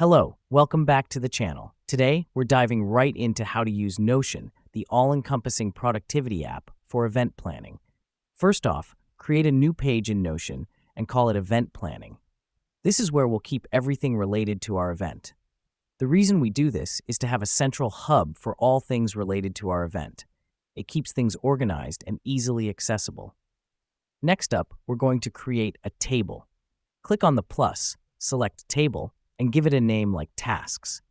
Hello, welcome back to the channel. Today, we're diving right into how to use Notion, the all-encompassing productivity app for event planning. First off, create a new page in Notion and call it Event Planning. This is where we'll keep everything related to our event. The reason we do this is to have a central hub for all things related to our event. It keeps things organized and easily accessible. Next up, we're going to create a table. Click on the plus, select Table, and give it a name like Tasks.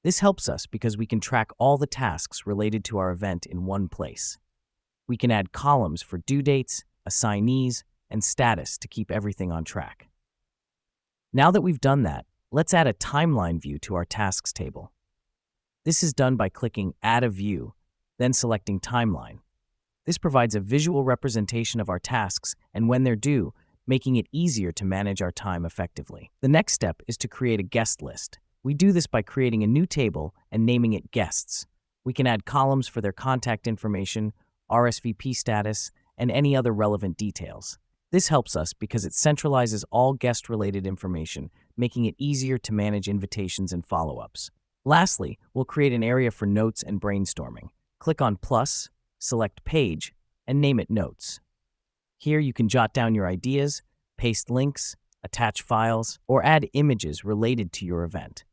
This helps us because we can track all the tasks related to our event in one place. We can add columns for due dates, assignees, and status to keep everything on track. Now that we've done that, let's add a timeline view to our tasks table. This is done by clicking Add a View, then selecting Timeline. This provides a visual representation of our tasks and when they're due, making it easier to manage our time effectively. The next step is to create a guest list. We do this by creating a new table and naming it Guests. We can add columns for their contact information, RSVP status, and any other relevant details. This helps us because it centralizes all guest-related information, making it easier to manage invitations and follow-ups. Lastly, we'll create an area for notes and brainstorming. Click on Plus, select Page, and name it Notes. Here you can jot down your ideas, paste links, attach files, or add images related to your event.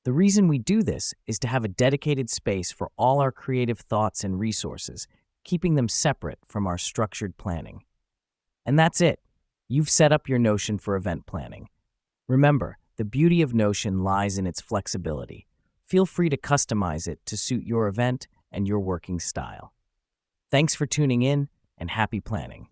The reason we do this is to have a dedicated space for all our creative thoughts and resources, keeping them separate from our structured planning. And that's it. You've set up your Notion for event planning. Remember, the beauty of Notion lies in its flexibility. Feel free to customize it to suit your event and your working style. Thanks for tuning in, and happy planning.